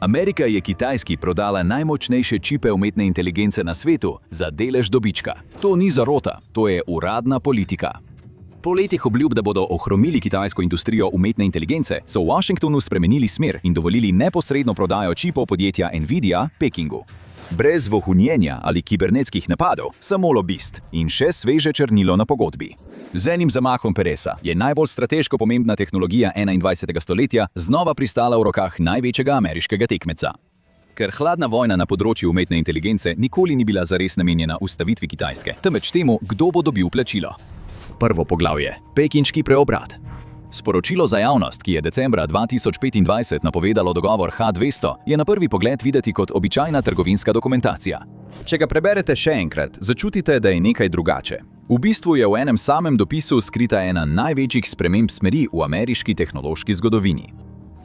Amerika je Kitajski prodala najmočnejše čipe umetne inteligence na svetu za delež dobička. To ni zarota, to je uradna politika. Po letih obljub, da bodo ohromili kitajsko industrijo umetne inteligence, so v Washingtonu spremenili smer in dovolili neposredno prodajo čipov podjetja Nvidia Pekingu. Brez vohunjenja ali kibernetskih napadov, samo lobist in še sveže črnilo na pogodbi. Z enim zamahom peresa je najbolj strateško pomembna tehnologija 21. stoletja znova pristala v rokah največjega ameriškega tekmeca. Ker hladna vojna na področju umetne inteligence nikoli ni bila zares namenjena ustavitvi Kitajske, temveč temu, kdo bo dobil plačilo. Prvo poglavje – pekinški preobrat. Sporočilo za javnost, ki je decembra 2025 napovedalo dogovor H200, je na prvi pogled videti kot običajna trgovinska dokumentacija. Če ga preberete še enkrat, začutite, da je nekaj drugače. V bistvu je v enem samem dopisu skrita ena največjih sprememb smeri v ameriški tehnološki zgodovini.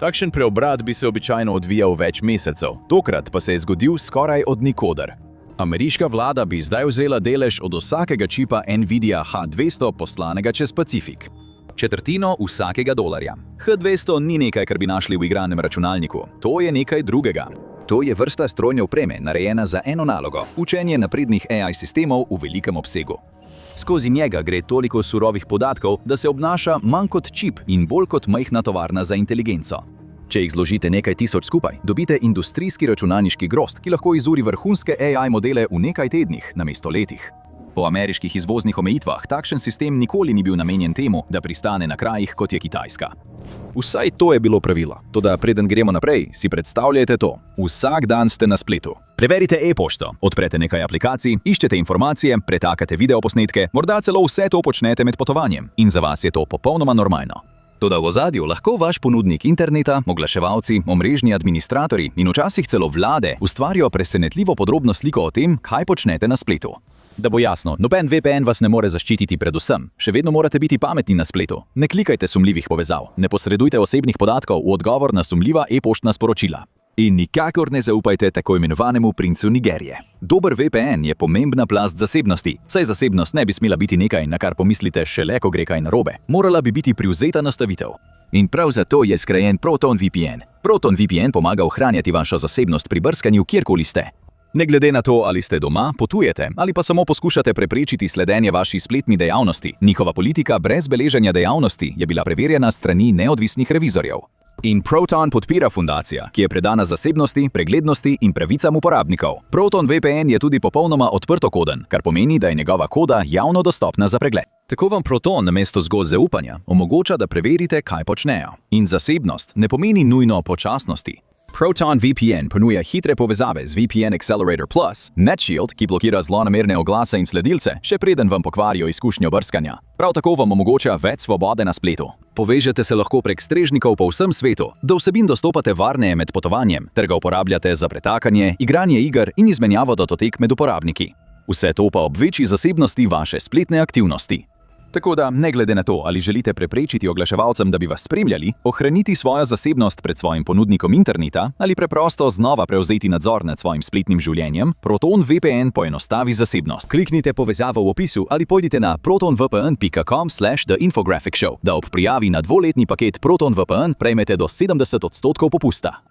Takšen preobrat bi se običajno odvijal več mesecev, tokrat pa se je zgodil skoraj od nikoder. Ameriška vlada bi zdaj vzela delež od vsakega čipa Nvidia H200 poslanega čez Pacifik. Četrtino vsakega dolarja. H200 ni nekaj, kar bi našli v igranem računalniku. To je nekaj drugega. To je vrsta strojne opreme, narejena za eno nalogo – učenje naprednih AI sistemov v velikem obsegu. Skozi njega gre toliko surovih podatkov, da se obnaša manj kot čip in bolj kot majhna tovarna za inteligenco. Če jih zložite nekaj tisoč skupaj, dobite industrijski računalniški grozd, ki lahko izuri vrhunske AI modele v nekaj tednih, namesto letih. Po ameriških izvoznih omejitvah takšen sistem nikoli ni bil namenjen temu, da pristane na krajih, kot je Kitajska. Vsaj to je bilo pravilo. Toda preden gremo naprej, si predstavljajte to. Vsak dan ste na spletu. Preverite e-pošto, odprete nekaj aplikacij, iščete informacije, pretakate videoposnetke, morda celo vse to počnete med potovanjem in za vas je to popolnoma normalno. Toda v ozadju lahko vaš ponudnik interneta, oglaševalci, omrežni administratorji in včasih celo vlade ustvarijo presenetljivo podrobno sliko o tem, kaj počnete na spletu. Da bo jasno, noben VPN vas ne more zaščititi pred vsem. Še vedno morate biti pametni na spletu. Ne klikajte sumljivih povezav, ne posredujte osebnih podatkov v odgovor na sumljiva e-poštna sporočila. In nikakor ne zaupajte tako imenovanemu princu Nigerije. Dober VPN je pomembna plast zasebnosti, saj zasebnost ne bi smela biti nekaj, na kar pomislite šele, ko gre kaj narobe. Morala bi biti privzeta nastavitev. In prav zato je zgrajen Proton VPN. Proton VPN pomaga ohranjati vašo zasebnost pri brskanju kjerkoli ste. Ne glede na to, ali ste doma, potujete ali pa samo poskušate preprečiti sledenje vaši spletni dejavnosti, njihova politika brez beleženja dejavnosti je bila preverjena s strani neodvisnih revizorjev. In Proton podpira fundacija, ki je predana zasebnosti, preglednosti in pravicam uporabnikov. Proton VPN je tudi popolnoma odprtokoden, kar pomeni, da je njegova koda javno dostopna za pregled. Tako vam Proton namesto zgolj zaupanja omogoča, da preverite, kaj počnejo. In zasebnost ne pomeni nujno počasnosti. Proton VPN ponuja hitre povezave z VPN Accelerator Plus, NetShield, ki blokira zlonamerne oglase in sledilce, še preden vam pokvarijo izkušnjo brskanja. Prav tako vam omogoča več svobode na spletu. Povežete se lahko prek strežnikov po vsem svetu, do vsebin dostopate varneje med potovanjem, ter ga uporabljate za pretakanje, igranje iger in izmenjavo datotek med uporabniki. Vse to pa ob večji zasebnosti vaše spletne aktivnosti. Tako da, ne glede na to, ali želite preprečiti oglaševalcem, da bi vas spremljali, ohraniti svojo zasebnost pred svojim ponudnikom interneta ali preprosto znova prevzeti nadzor nad svojim spletnim življenjem, Proton VPN poenostavi zasebnost. Kliknite povezavo v opisu ali pojdite na protonvpn.com/theinfographicshow, da ob prijavi na dvoletni paket Proton VPN prejmete do 70% popusta.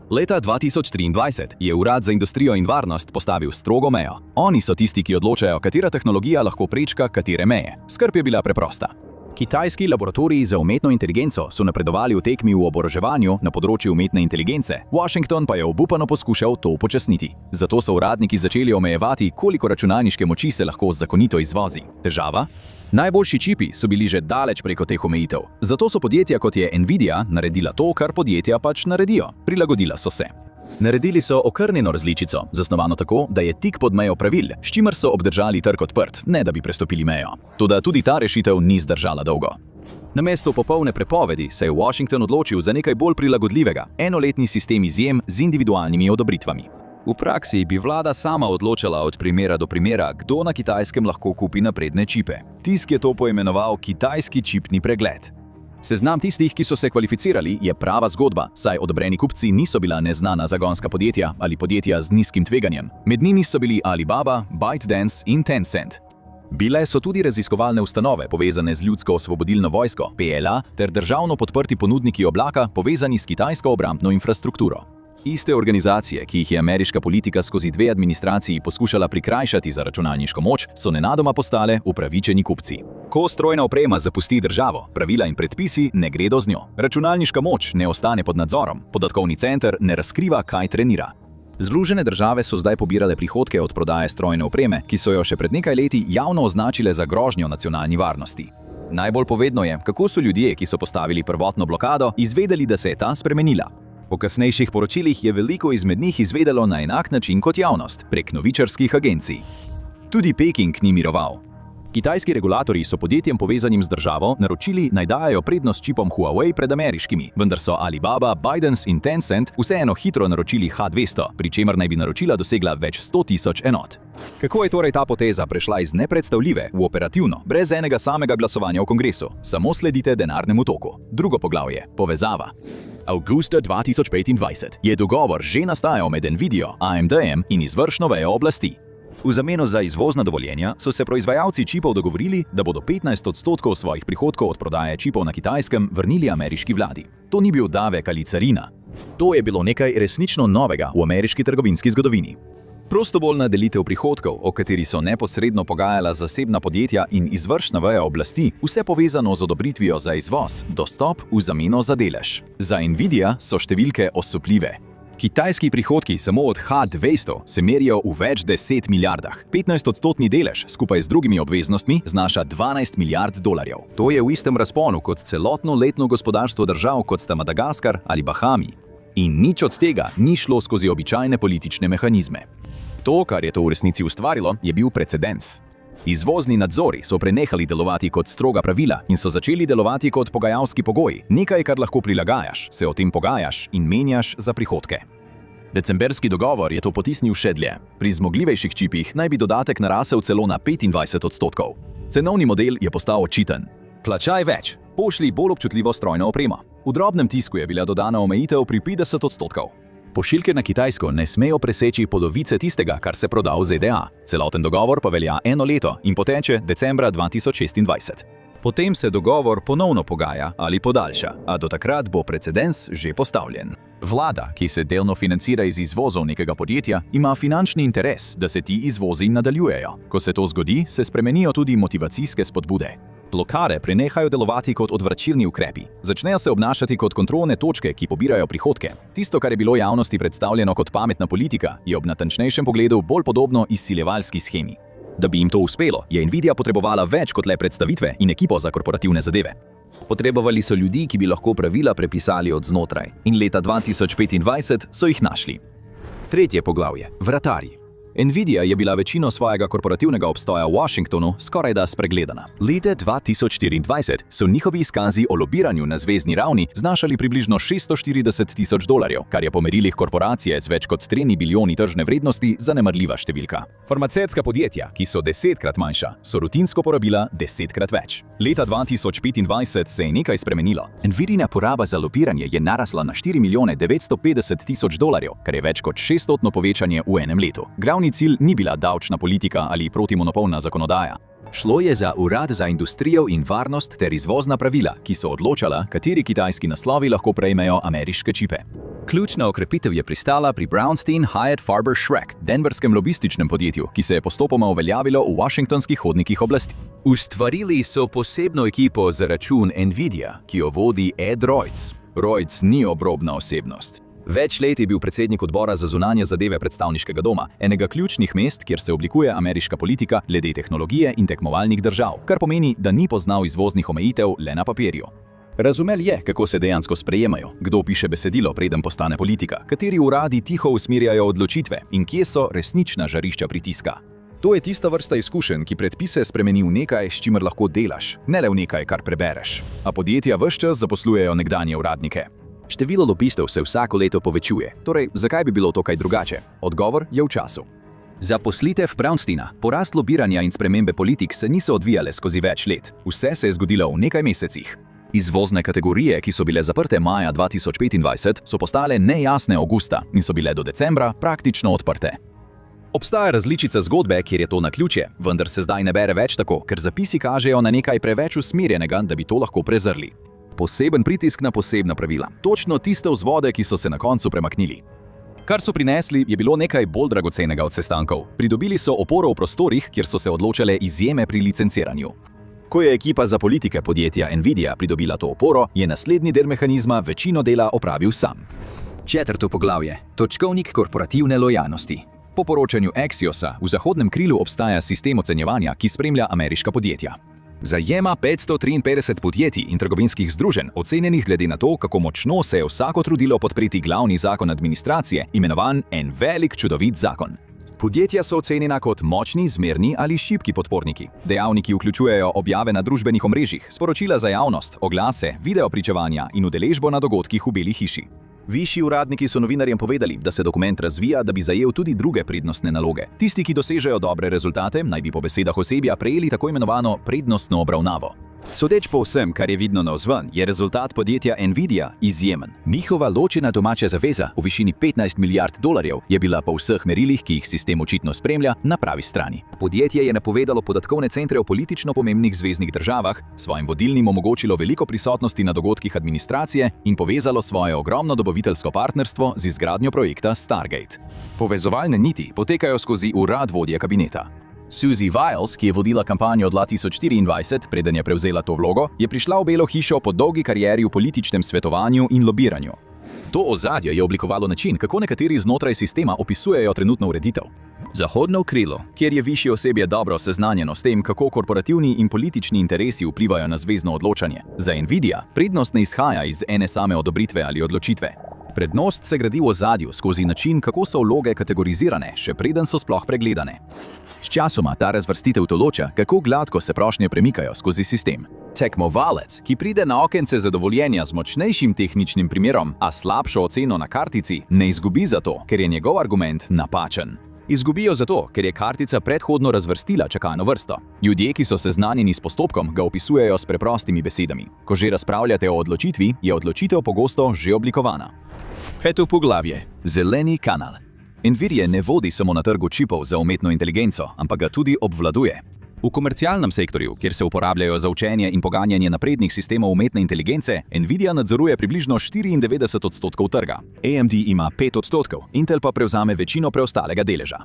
Leta 2023 je Urad za industrijo in varnost postavil strogo mejo. Oni so tisti, ki odločajo, katera tehnologija lahko prečka katere meje. Skrb je bila preprosta. Kitajski laboratoriji za umetno inteligenco so napredovali v tekmi v oboroževanju na področju umetne inteligence. Washington pa je obupano poskušal to upočasniti. Zato so uradniki začeli omejevati, koliko računalniške moči se lahko zakonito izvozi. Težava? Najboljši čipi so bili že daleč preko teh omejitev. Zato so podjetja, kot je Nvidia, naredila to, kar podjetja pač naredijo. Prilagodila so se. Naredili so okrnjeno različico, zasnovano tako, da je tik pod mejo pravil, s čimer so obdržali trg odprt, ne da bi prestopili mejo. Toda tudi ta rešitev ni zdržala dolgo. Namesto popolne prepovedi se je Washington odločil za nekaj bolj prilagodljivega, enoletni sistem izjem z individualnimi odobritvami. V praksi bi vlada sama odločala od primera do primera, kdo na Kitajskem lahko kupi napredne čipe. Tisk je to poimenoval kitajski čipni pregled. Seznam tistih, ki so se kvalificirali, je prava zgodba, saj odobreni kupci niso bila neznana zagonska podjetja ali podjetja z nizkim tveganjem. Med njimi so bili Alibaba, ByteDance in Tencent. Bile so tudi raziskovalne ustanove, povezane z ljudsko osvobodilno vojsko, PLA, ter državno podprti ponudniki oblaka, povezani s kitajsko obrambno infrastrukturo. Iste organizacije, ki jih je ameriška politika skozi 2 administraciji poskušala prikrajšati za računalniško moč, so nenadoma postale upravičeni kupci. Ko strojna oprema zapusti državo, pravila in predpisi ne gredo z njo. Računalniška moč ne ostane pod nadzorom, podatkovni center ne razkriva, kaj trenira. Združene države so zdaj pobirale prihodke od prodaje strojne opreme, ki so jo še pred nekaj leti javno označile za grožnjo nacionalni varnosti. Najbolj povedno je, kako so ljudje, ki so postavili prvotno blokado, izvedeli, da se je ta spremenila. Po kasnejših poročilih je veliko izmed njih izvedelo na enak način kot javnost, prek novičarskih agencij. Tudi Peking ni miroval. Kitajski regulatorji so podjetjem povezanim z državo naročili, naj dajajo prednost čipom Huawei pred ameriškimi, vendar so Alibaba, ByteDance in Tencent vseeno hitro naročili H200, pri čemer naj bi naročila dosegla več 100.000 enot. Kako je torej ta poteza prešla iz nepredstavljive v operativno, brez enega samega glasovanja v kongresu? Samo sledite denarnemu toku. Drugo poglavje – povezava. Avgusta 2025 je dogovor že nastajal med Nvidio, AMD-jem in izvršno vejo oblasti. V zameno za izvozna dovoljenja so se proizvajalci čipov dogovorili, da bodo 15% svojih prihodkov od prodaje čipov na Kitajskem vrnili ameriški vladi. To ni bil davek ali carina. To je bilo nekaj resnično novega v ameriški trgovinski zgodovini. Prostovoljna delitev prihodkov, o kateri so neposredno pogajala zasebna podjetja in izvršna veja oblasti, vse povezano z odobritvijo za izvoz, dostop v zameno za delež. Za Nvidia so številke osupljive. Kitajski prihodki samo od H200 se merijo v več 10 milijardah. 15% delež skupaj z drugimi obveznostmi znaša 12 milijard dolarjev. To je v istem razponu kot celotno letno gospodarstvo držav, kot sta Madagaskar ali Bahami. In nič od tega ni šlo skozi običajne politične mehanizme. To, kar je to v resnici ustvarilo, je bil precedens. Izvozni nadzori so prenehali delovati kot stroga pravila in so začeli delovati kot pogajalski pogoji, nekaj, kar lahko prilagajaš, se o tem pogajaš in menjaš za prihodke. Decemberski dogovor je to potisnil še dlje. Pri zmogljivejših čipih naj bi dodatek narasel celo na 25%. Cenovni model je postal očiten. Plačaj več, pošlji bolj občutljivo strojno opremo. V drobnem tisku je bila dodana omejitev pri 50%. Pošiljke na Kitajsko ne smejo preseči polovice tistega, kar se proda v ZDA. Celoten dogovor pa velja 1 leto in poteče decembra 2026. Potem se dogovor ponovno pogaja ali podaljša, a do takrat bo precedens že postavljen. Vlada, ki se delno financira iz izvozov nekega podjetja, ima finančni interes, da se ti izvozi nadaljujejo. Ko se to zgodi, se spremenijo tudi motivacijske spodbude. Blokade prenehajo delovati kot odvračilni ukrepi. Začnejo se obnašati kot kontrolne točke, ki pobirajo prihodke. Tisto, kar je bilo javnosti predstavljeno kot pametna politika, je ob natančnejšem pogledu bolj podobno izsiljevalski shemi. Da bi jim to uspelo, je Nvidia potrebovala več kot le predstavitve in ekipo za korporativne zadeve. Potrebovali so ljudi, ki bi lahko pravila prepisali od znotraj. In leta 2025 so jih našli. Tretje poglavje – vratarji. Nvidia je bila večino svojega korporativnega obstoja v Washingtonu skorajda spregledana. Leta 2024 so njihovi izkazi o lobiranju na zvezni ravni znašali približno $640.000, kar je po merilih korporacije z več kot 3 bilijoni tržne vrednosti zanemarljiva številka. Farmacevtska podjetja, ki so 10-krat manjša, so rutinsko porabila 10-krat več. Leta 2025 se je nekaj spremenilo. Nvidina poraba za lobiranje je narasla na $4.950.000, kar je več kot 600% povečanje v enem letu. Cilj ni bila davčna politika ali protimonopolna zakonodaja. Šlo je za urad za industrijo in varnost ter izvozna pravila, ki so odločala, kateri kitajski naslovi lahko prejmejo ameriške čipe. Ključna okrepitev je pristala pri Brownstein Hyatt Farber Schreck, denverskem lobističnem podjetju, ki se je postopoma uveljavilo v washingtonskih hodnikih oblasti. Ustvarili so posebno ekipo za račun Nvidia, ki jo vodi Ed Royce. Royce ni obrobna osebnost. Več let je bil predsednik odbora za zunanje zadeve predstavniškega doma, enega ključnih mest, kjer se oblikuje ameriška politika glede tehnologije in tekmovalnih držav, kar pomeni, da ni poznal izvoznih omejitev le na papirju. Razumel je, kako se dejansko sprejemajo, kdo piše besedilo, preden postane politika, kateri uradi tiho usmerjajo odločitve in kje so resnična žarišča pritiska. To je tista vrsta izkušenj, ki predpise spremeni v nekaj, s čimer lahko delaš, ne le v nekaj, kar prebereš. A podjetja ves čas zaposlujejo nekdanje uradnike. Število lobistov se vsako leto povečuje, torej zakaj bi bilo to kaj drugače? Odgovor je v času. Zaposlitev Brownsteina, porast lobiranja in spremembe politik se niso odvijale skozi več let. Vse se je zgodilo v nekaj mesecih. Izvozne kategorije, ki so bile zaprte maja 2025, so postale nejasne avgusta in so bile do decembra praktično odprte. Obstaja različica zgodbe, kjer je to naključje, vendar se zdaj ne bere več tako, ker zapisi kažejo na nekaj preveč usmerjenega, da bi to lahko prezrli. Poseben pritisk na posebna pravila. Točno tiste vzvode, ki so se na koncu premaknili. Kar so prinesli, je bilo nekaj bolj dragocenega od sestankov. Pridobili so oporo v prostorih, kjer so se odločale izjeme pri licenciranju. Ko je ekipa za politike podjetja Nvidia pridobila to oporo, je naslednji del mehanizma večino dela opravil sam. 4. poglavje. Točkovnik korporativne lojalnosti. Po poročanju Axiosa v zahodnem krilu obstaja sistem ocenjevanja, ki spremlja ameriška podjetja. Zajema 553 podjetij in trgovinskih združenj, ocenjenih glede na to, kako močno se je vsako trudilo podpreti glavni zakon administracije, imenovan En velik čudovit zakon. Podjetja so ocenjena kot močni, zmerni ali šibki podporniki. Dejavniki vključujejo objave na družbenih omrežjih, sporočila za javnost, oglase, videopričevanja in udeležbo na dogodkih v Beli hiši. Višji uradniki so novinarjem povedali, da se dokument razvija, da bi zajel tudi druge prednostne naloge. Tisti, ki dosežejo dobre rezultate, naj bi po besedah osebja prejeli tako imenovano prednostno obravnavo. Sodeč po vsem, kar je vidno navzven, je rezultat podjetja Nvidia izjemen. Njihova ločena domača zaveza v višini $15 milijard je bila po vseh merilih, ki jih sistem očitno spremlja, na pravi strani. Podjetje je napovedalo podatkovne centre v politično pomembnih zveznih državah, svojim vodilnim omogočilo veliko prisotnosti na dogodkih administracije in povezalo svoje ogromno dobaviteljsko partnerstvo z izgradnjo projekta Stargate. Povezovalne niti potekajo skozi urad vodje kabineta. Suzy Wiles, ki je vodila kampanjo 2024, preden je prevzela to vlogo, je prišla v Belo hišo po dolgi karieri v političnem svetovanju in lobiranju. To ozadje je oblikovalo način, kako nekateri znotraj sistema opisujejo trenutno ureditev. Zahodno krilo, kjer je višje osebje dobro seznanjeno s tem, kako korporativni in politični interesi vplivajo na zvezno odločanje. Za Nvidia prednost ne izhaja iz ene same odobritve ali odločitve. Prednost se gradi v ozadju skozi način, kako so vloge kategorizirane, še preden so sploh pregledane. Sčasoma ta razvrstitev določa, kako gladko se prošnje premikajo skozi sistem. Tekmovalec, ki pride na okence zadovoljenja z močnejšim tehničnim primerom, a slabšo oceno na kartici, ne izgubi zato, ker je njegov argument napačen. Izgubijo zato, ker je kartica predhodno razvrstila čakalno vrsto. Ljudje, ki so seznanjeni s postopkom, ga opisujejo s preprostimi besedami. Ko že razpravljate o odločitvi, je odločitev pogosto že oblikovana. 5. poglavje. Zeleni kanal. Nvidia ne vodi samo na trgu čipov za umetno inteligenco, ampak ga tudi obvladuje. V komercialnem sektorju, kjer se uporabljajo za učenje in poganjanje naprednih sistemov umetne inteligence, Nvidia nadzoruje približno 94% trga. AMD ima 5%, Intel pa prevzame večino preostalega deleža.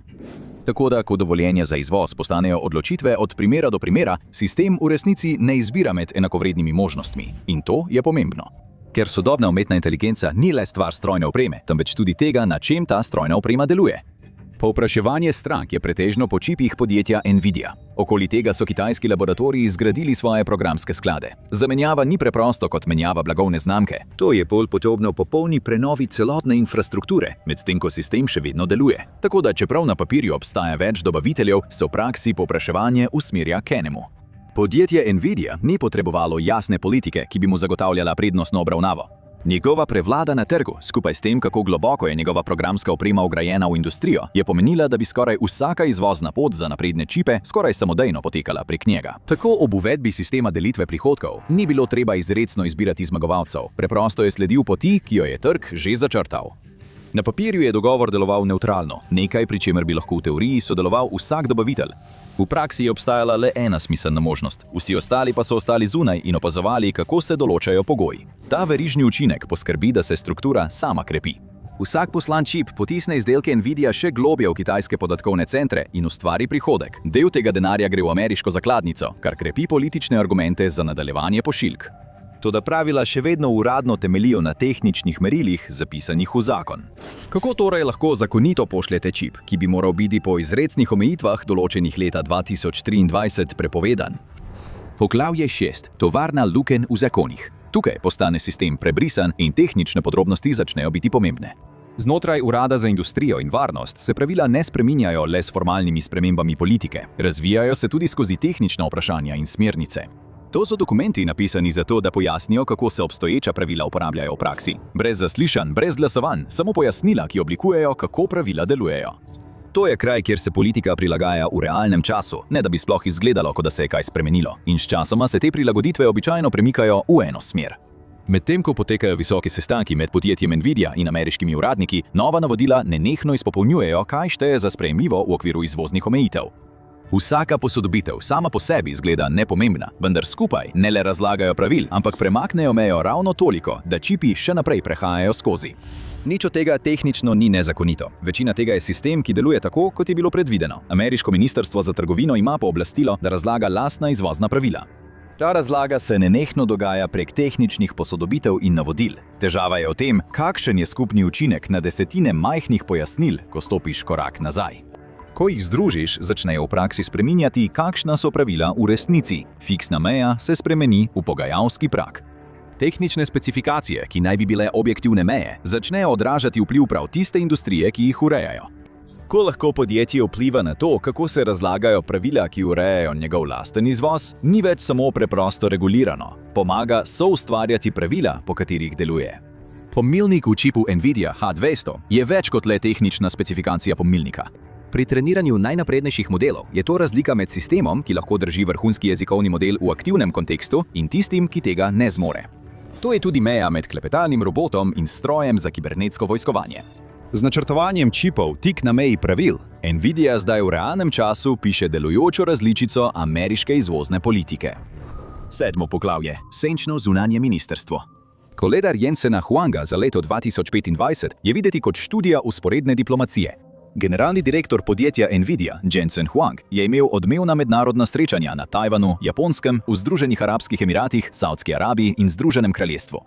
Tako da, ko dovoljenja za izvoz postanejo odločitve od primera do primera, sistem v resnici ne izbira med enakovrednimi možnostmi. In to je pomembno. Ker sodobna umetna inteligenca ni le stvar strojne opreme, temveč tudi tega, na čem ta strojna oprema deluje. Povpraševanje strank je pretežno po čipih podjetja Nvidia. Okoli tega so kitajski laboratoriji zgradili svoje programske sklade. Zamenjava ni preprosto kot menjava blagovne znamke. To je bolj podobno popolni prenovi celotne infrastrukture, medtem ko sistem še vedno deluje. Tako da, čeprav na papirju obstaja več dobaviteljev, se v praksi povpraševanje usmerja k enemu. Podjetje Nvidia ni potrebovalo jasne politike, ki bi mu zagotavljala prednostno obravnavo. Njegova prevlada na trgu, skupaj s tem, kako globoko je njegova programska oprema vgrajena v industrijo, je pomenila, da bi skoraj vsaka izvozna pot za napredne čipe skoraj samodejno potekala prek njega. Tako ob uvedbi sistema delitve prihodkov ni bilo treba izrecno izbirati zmagovalcev, preprosto je sledil poti, ki jo je trg že začrtal. Na papirju je dogovor deloval nevtralno, nekaj, pri čemer bi lahko v teoriji sodeloval vsak dobavitelj. V praksi je obstajala le ena smiselna možnost, vsi ostali pa so ostali zunaj in opazovali, kako se določajo pogoji. Ta verižni učinek poskrbi, da se struktura sama krepi. Vsak poslan čip potisne izdelke Nvidia še globje v kitajske podatkovne centre in ustvari prihodek. Del tega denarja gre v ameriško zakladnico, kar krepi politične argumente za nadaljevanje pošiljk. Toda pravila še vedno uradno temeljijo na tehničnih merilih, zapisanih v zakon. Kako torej lahko zakonito pošljete čip, ki bi moral biti po izrecnih omejitvah, določenih leta 2023, prepovedan? Poglavje 6. Tovarna lukenj v zakonih. Tukaj postane sistem prebrisan in tehnične podrobnosti začnejo biti pomembne. Znotraj Urada za industrijo in varnost se pravila ne spreminjajo le s formalnimi spremembami politike, razvijajo se tudi skozi tehnična vprašanja in smernice. To so dokumenti napisani zato, da pojasnijo, kako se obstoječa pravila uporabljajo v praksi. Brez zaslišanj, brez glasovanj, samo pojasnila, ki oblikujejo, kako pravila delujejo. To je kraj, kjer se politika prilagaja v realnem času, ne da bi sploh izgledalo, kot da se je kaj spremenilo. In sčasoma se te prilagoditve običajno premikajo v eno smer. Medtem ko potekajo visoki sestanki med podjetjem Nvidia in ameriškimi uradniki, nova navodila nenehno izpopolnjujejo, kaj šteje za sprejemljivo v okviru izvoznih omejitev. Vsaka posodobitev sama po sebi izgleda nepomembna, vendar skupaj ne le razlagajo pravil, ampak premaknejo mejo ravno toliko, da čipi še naprej prehajajo skozi. Nič od tega tehnično ni nezakonito. Večina tega je sistem, ki deluje tako, kot je bilo predvideno. Ameriško ministrstvo za trgovino ima pooblastilo, da razlaga lastna izvozna pravila. Ta razlaga se nenehno dogaja prek tehničnih posodobitev in navodil. Težava je v tem, kakšen je skupni učinek na desetine majhnih pojasnil, ko stopiš korak nazaj. Ko jih združiš, začnejo v praksi spreminjati, kakšna so pravila v resnici. Fiksna meja se spremeni v pogajalski prag. Tehnične specifikacije, ki naj bi bile objektivne meje, začnejo odražati vpliv prav tiste industrije, ki jih urejajo. Ko lahko podjetje vpliva na to, kako se razlagajo pravila, ki urejajo njegov lasten izvoz, ni več samo preprosto regulirano. Pomaga soustvarjati pravila, po katerih deluje. Pomilnik v čipu Nvidia H200 je več kot le tehnična specifikacija pomilnika. Pri treniranju najnaprednejših modelov je to razlika med sistemom, ki lahko drži vrhunski jezikovni model v aktivnem kontekstu, in tistim, ki tega ne zmore. To je tudi meja med klepetalnim robotom in strojem za kibernetsko vojskovanje. Z načrtovanjem čipov tik na meji pravil, Nvidia zdaj v realnem času piše delujočo različico ameriške izvozne politike. 7. poglavje. Senčno zunanje ministrstvo. Koledar Jensena Huanga za leto 2025 je videti kot študija vzporedne diplomacije. Generalni direktor podjetja Nvidia, Jensen Huang, je imel odmevna mednarodna srečanja na Tajvanu, Japonskem, v Združenih arabskih emiratih, Saudski Arabiji in Združenem kraljestvu.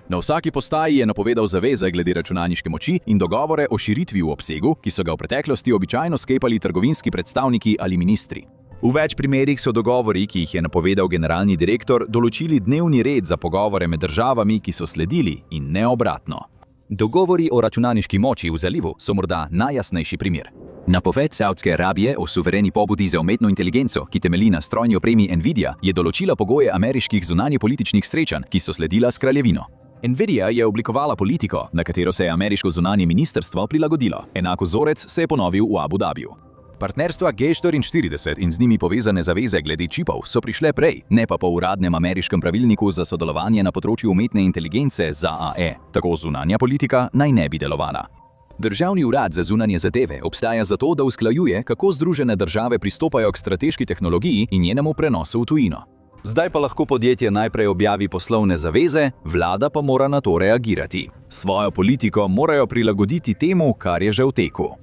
Na vsaki postaji je napovedal zaveze glede računalniške moči in dogovore o širitvi v obsegu, ki so ga v preteklosti običajno sklepali trgovinski predstavniki ali ministri. V več primerih so dogovori, ki jih je napovedal generalni direktor, določili dnevni red za pogovore med državami, ki so sledili, in ne obratno. Dogovori o računalniški moči v zalivu so morda najjasnejši primer. Napoved Saudske Arabije o suvereni pobudi za umetno inteligenco, ki temelji na strojni opremi Nvidia, je določila pogoje ameriških zunanjepolitičnih srečanj, ki so sledila s kraljevino. Nvidia je oblikovala politiko, na katero se je ameriško zunanje ministrstvo prilagodilo. Enak vzorec se je ponovil v Abu Dhabiju. Partnerstva G44 in z njimi povezane zaveze glede čipov so prišle prej, ne pa po uradnem ameriškem pravilniku za sodelovanje na področju umetne inteligence ZAE. Tako zunanja politika naj ne bi delovala. Državni urad za zunanje zadeve obstaja zato, da usklajuje, kako Združene države pristopajo k strateški tehnologiji in njenemu prenosu v tujino. Zdaj pa lahko podjetje najprej objavi poslovne zaveze, vlada pa mora na to reagirati. Svojo politiko morajo prilagoditi temu, kar je že v teku.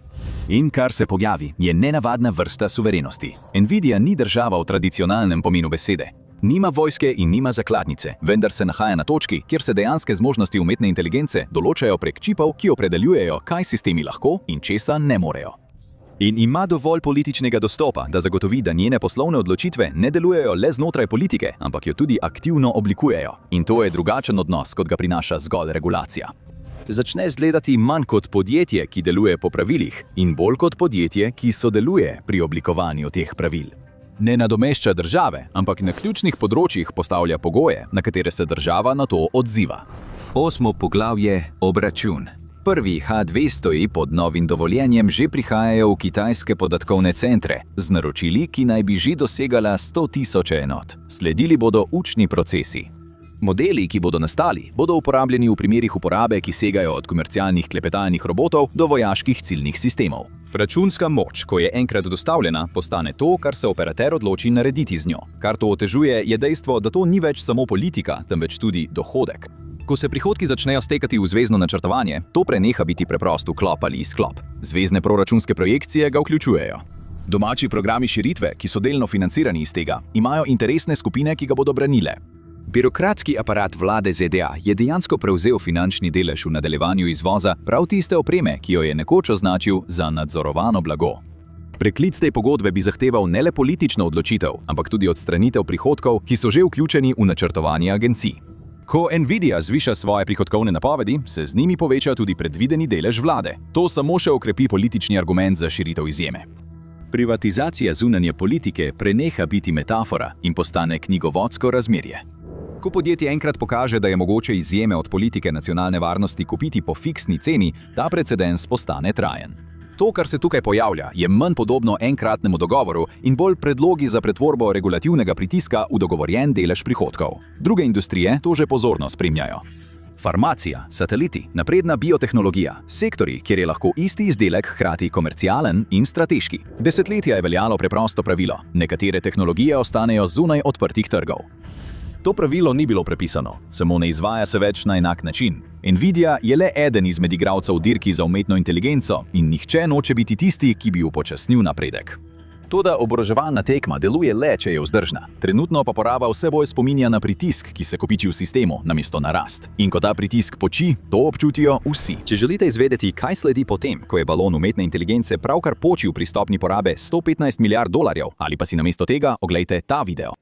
In kar se pojavi, je nenavadna vrsta suverenosti. Nvidia ni država v tradicionalnem pomenu besede. Nima vojske in nima zakladnice, vendar se nahaja na točki, kjer se dejanske zmožnosti umetne inteligence določajo prek čipov, ki opredeljujejo, kaj sistemi lahko in česa ne morejo. In ima dovolj političnega dostopa, da zagotovi, da njene poslovne odločitve ne delujejo le znotraj politike, ampak jo tudi aktivno oblikujejo. In to je drugačen odnos, kot ga prinaša zgolj regulacija. Začne izgledati manj kot podjetje, ki deluje po pravilih, in bolj kot podjetje, ki sodeluje pri oblikovanju teh pravil. Ne nadomešča države, ampak na ključnih področjih postavlja pogoje, na katere se država na to odziva. 8. poglavje. Obračun. Prvi H200 pod novim dovoljenjem že prihajajo v kitajske podatkovne centre, z naročili, ki naj bi že dosegala 100.000 enot. Sledili bodo učni procesi. Modeli, ki bodo nastali, bodo uporabljeni v primerih uporabe, ki segajo od komercialnih klepetalnih robotov do vojaških ciljnih sistemov. Računska moč, ko je enkrat dostavljena, postane to, kar se operater odloči narediti z njo. Kar to otežuje, je dejstvo, da to ni več samo politika, temveč tudi dohodek. Ko se prihodki začnejo stekati v zvezno načrtovanje, to preneha biti preprost vklop ali izklop. Zvezne proračunske projekcije ga vključujejo. Domači programi širitve, ki so delno financirani iz tega, imajo interesne skupine, ki ga bodo branile. Birokratski aparat vlade ZDA je dejansko prevzel finančni delež v nadaljevanju izvoza prav tiste opreme, ki jo je nekoč označil za nadzorovano blago. Preklic te pogodbe bi zahteval ne le politično odločitev, ampak tudi odstranitev prihodkov, ki so že vključeni v načrtovanje agencij. Ko Nvidia zviša svoje prihodkovne napovedi, se z njimi poveča tudi predvideni delež vlade. To samo še okrepi politični argument za širitev izjeme. Privatizacija zunanje politike preneha biti metafora in postane knjigovodsko razmerje. Ko podjetje enkrat pokaže, da je mogoče izjeme od politike nacionalne varnosti kupiti po fiksni ceni, ta precedens postane trajen. To, kar se tukaj pojavlja, je manj podobno enkratnemu dogovoru in bolj predlogi za pretvorbo regulativnega pritiska v dogovorjen delež prihodkov. Druge industrije to že pozorno spremljajo. Farmacija, sateliti, napredna biotehnologija, sektorji, kjer je lahko isti izdelek hkrati komercialen in strateški. Desetletja je veljalo preprosto pravilo: nekatere tehnologije ostanejo zunaj odprtih trgov. To pravilo ni bilo prepisano, samo ne izvaja se več na enak način. Nvidia je le eden izmed igralcev v dirki za umetno inteligenco in nihče noče biti tisti, ki bi upočasnil napredek. Toda oboroževalna tekma deluje le, če je vzdržna. Trenutno pa poraba vse bolj spominja na pritisk, ki se kopiči v sistemu, namesto na rast. In ko ta pritisk poči, to občutijo vsi. Če želite izvedeti, kaj sledi potem, ko je balon umetne inteligence pravkar počil pri stopnji porabe $115 milijard, ali pa si namesto tega oglejte ta video.